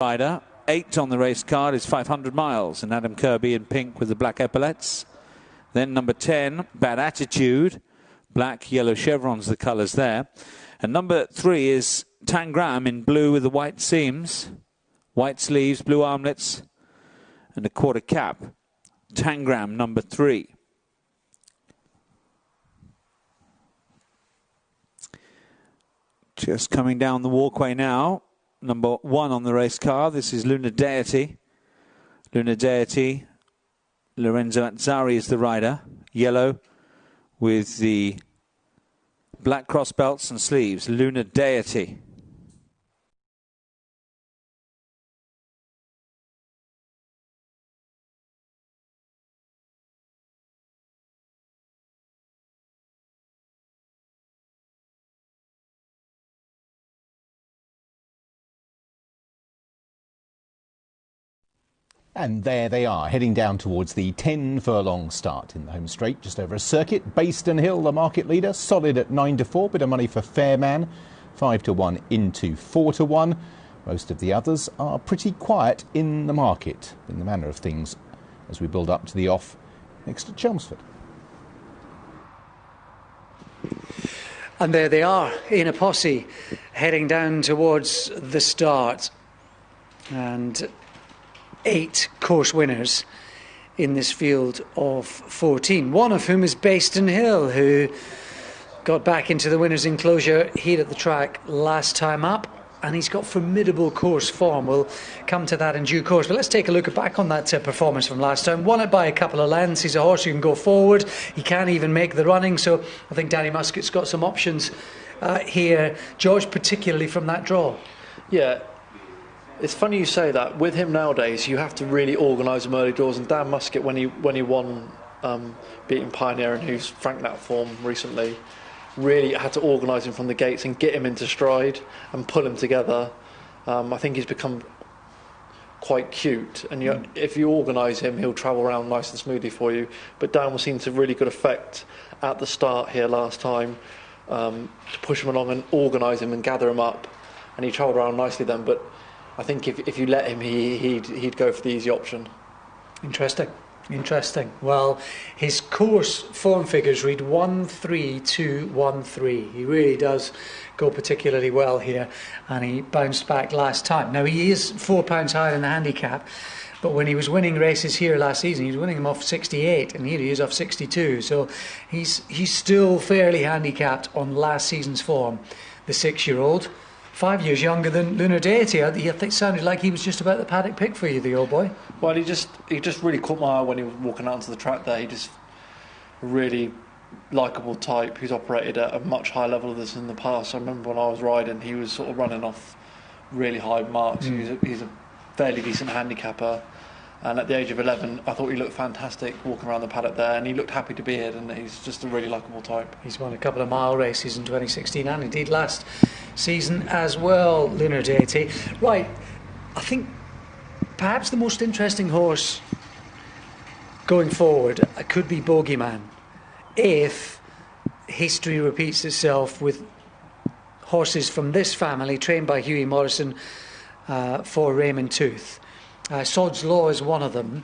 rider. 8 on the race card is 500 miles, and Adam Kirby in pink with the black epaulets. Then number 10, Bad Attitude, black, yellow chevrons, the colours there. And number 3 is Tangram in blue with the white seams, white sleeves, blue armlets, and a quarter cap. Tangram, number 3. Just coming down the walkway now. Number 1 on the race car. This is Lunar Deity. Lunar Deity. Lorenzo Azzari is the rider. Yellow with the black cross belts and sleeves. Lunar Deity. And there they are, heading down towards the 10-furlong start in the home straight, just over a circuit. Bayston Hill, the market leader, solid at 9-4. Bit of money for Fairman, 5-1 into 4-1. Most of the others are pretty quiet in the market, in the manner of things, as we build up to the off next to Chelmsford. And there they are, in a posse, heading down towards the start. And 8 course winners in this field of 14, one of whom is Bayston Hill, who got back into the winners' enclosure here at the track last time up, and he's got formidable course form. We'll come to that in due course, but let's take a look back on that performance from last time. Won it by a couple of lengths. He's a horse who can go forward, he can't even make the running, so I think Danny Muskett's got some options here, George, particularly from that draw. Yeah, it's funny you say that. With him nowadays, you have to really organise him early doors. And Dan Musket, when he won, beating Pioneer and who's franked that form recently, really had to organise him from the gates and get him into stride and pull him together. I think he's become quite cute, and if you organise him, he'll travel around nice and smoothly for you. But Dan was seen to really good effect at the start here last time, to push him along and organise him and gather him up, and he travelled around nicely then. But I think if you let him, he'd go for the easy option. Interesting. Well, his course form figures read 1-3-2-1-3. He really does go particularly well here, and he bounced back last time. Now, he is £4 higher in the handicap, but when he was winning races here last season, he was winning them off 68, and here he is off 62. So he's still fairly handicapped on last season's form, the 6-year-old. 5 years younger than Lunar Deity. I think it sounded like he was just about the paddock pick for you, the old boy. Well, he just really caught my eye when he was walking out onto the track there. He just a really likeable type who's operated at a much higher level than this in the past. I remember when I was riding, he was sort of running off really high marks. He's a fairly decent handicapper. And at the age of 11, I thought he looked fantastic walking around the paddock there, and he looked happy to be here, and he's just a really likeable type. He's won a couple of mile races in 2016 and indeed last season as well, Lunar Deity. Right, I think perhaps the most interesting horse going forward could be Bogeyman, if history repeats itself with horses from this family trained by Hughie Morrison for Raymond Tooth. Sod's Law is one of them.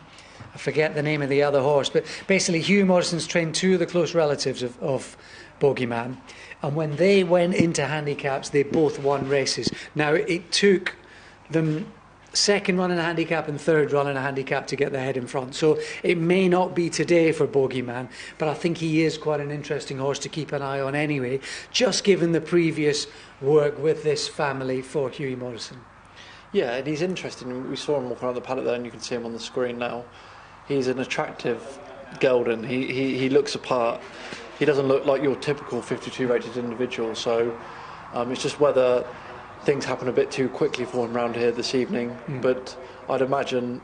I forget the name of the other horse, but basically Hugh Morrison's trained 2 of the close relatives of Bogeyman, and when they went into handicaps, they both won races. Now, it took them second run in a handicap and third run in a handicap to get their head in front, so it may not be today for Bogeyman, but I think he is quite an interesting horse to keep an eye on anyway, just given the previous work with this family for Hughie Morrison. Yeah, and he's interesting. We saw him walking around the paddock there, and you can see him on the screen now. He's an attractive gelding. He looks apart. He doesn't look like your typical 52 rated individual, so it's just whether things happen a bit too quickly for him around here this evening. But I'd imagine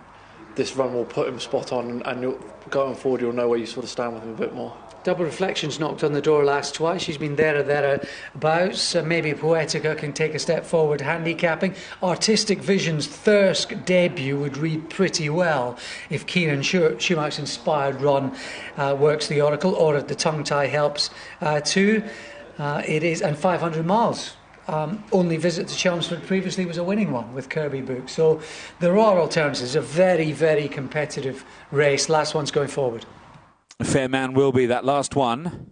this run will put him spot on, and going forward you'll know where you sort of stand with him a bit more. Double Reflections knocked on the door last twice. She's been thereabouts. Maybe Poetica can take a step forward handicapping. Artistic Vision's Thirsk debut would read pretty well if Kieran Schumach's inspired run works the oracle, or if the tongue tie helps too. It is, and 500 miles. only visit to Chelmsford previously was a winning one with Kirby Book. So there are alternatives. A very, very competitive race. Last one's going forward. Fair Man will be that last one.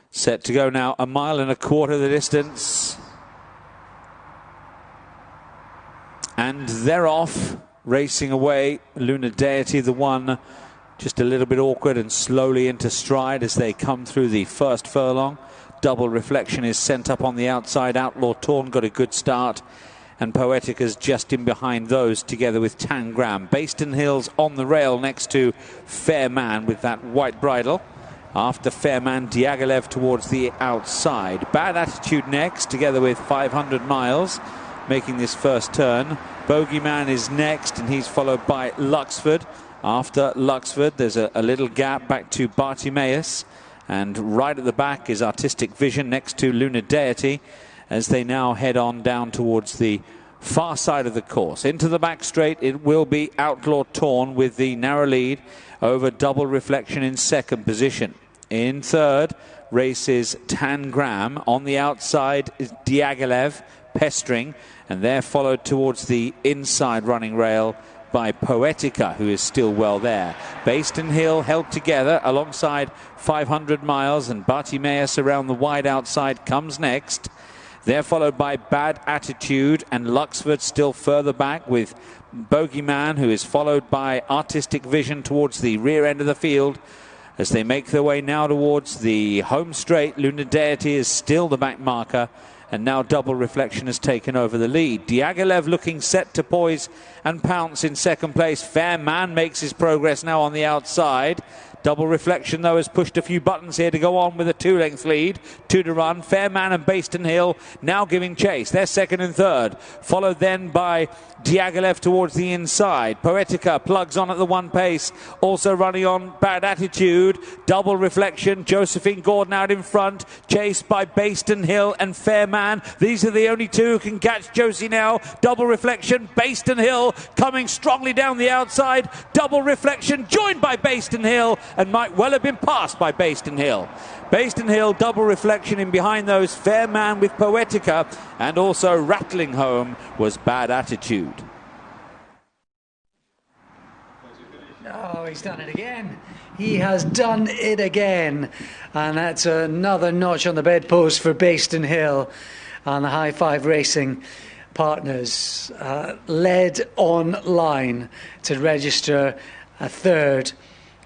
Set to go now, 1.25 miles the distance. And they're off, racing away. Lunar Deity, the one just a little bit awkward and slowly into stride as they come through the first furlong. Double Reflection is sent up on the outside. Outlaw Torn got a good start. And Poetica's just in behind those, together with Tangram. Bayston Hill's on the rail next to Fair Man with that white bridle. After Fair Man, Diaghilev towards the outside. Bad Attitude next, together with 500 miles, making this first turn. Bogeyman is next, and he's followed by Luxford. After Luxford, there's a little gap back to Bartimaeus. And right at the back is Artistic Vision next to Lunar Deity, as they now head on down towards the far side of the course. Into the back straight, it will be Outlaw Torn with the narrow lead over Double Reflection in second position. In third, races Tangram. On the outside is Diaghilev pestering, and they're followed towards the inside running rail by Poetica, who is still well there. Bayston Hill held together alongside 500 miles, and Bartimaeus around the wide outside comes next. They're followed by Bad Attitude and Luxford still further back, with Bogeyman, who is followed by Artistic Vision towards the rear end of the field. As they make their way now towards the home straight, Lunar Deity is still the back marker, and now Double Reflection has taken over the lead. Diaghilev looking set to poise and pounce in second place. Fair Man makes his progress now on the outside. Double Reflection, though, has pushed a few buttons here to go on with a 2-length lead. 2 to run. Fair Man and Bayston Hill now giving chase. They're second and third. Followed then by Diaghilev towards the inside. Poetica plugs on at the 1 pace. Also running on Bad Attitude. Double Reflection. Josephine Gordon out in front. Chased by Bayston Hill and Fair Man. These are the only two who can catch Josie now. Double Reflection. Bayston Hill coming strongly down the outside. Double Reflection joined by Bayston Hill, and might well have been passed by Bayston Hill. Bayston Hill, Double Reflection in behind those. Fair Man with Poetica, and also rattling home was Bad Attitude. Oh, he's done it again. He has done it again. And that's another notch on the bedpost for Bayston Hill. And the High Five Racing partners led online to register a third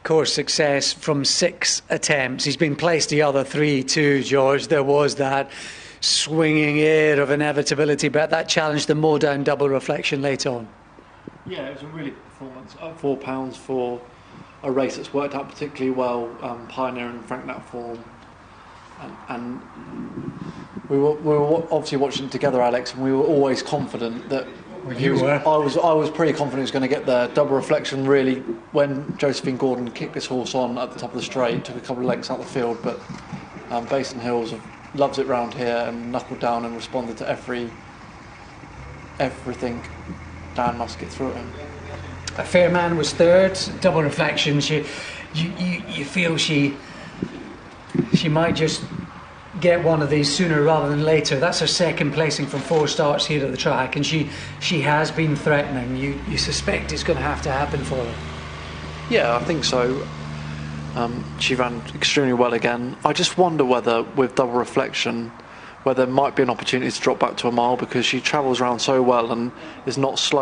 course success from 6 attempts. He's been placed the other 3 too, George. There was that swinging air of inevitability, but that challenged the mow down Double Reflection late on. Yeah, it was a really good performance. Up £4 for a race that's worked out particularly well, Pioneer and Frank Nat form. And we were obviously watching it together, Alex, and we were always confident that I was pretty confident he was going to get there. Double Reflection really, when Josephine Gordon kicked this horse on at the top of the straight, took a couple of lengths out the field, but Bayston Hills loves it round here and knuckled down and responded to everything Dan Musket threw at him. A Fair Man was third. Double Reflection, you feel she might just get one of these sooner rather than later. That's her second placing from 4 starts here at the track, and she has been threatening. You suspect it's going to have to happen for her. Yeah, I think so. She ran extremely well again. I just wonder whether with Double Reflection, whether there might be an opportunity to drop back to a mile, because she travels around so well and is not slow.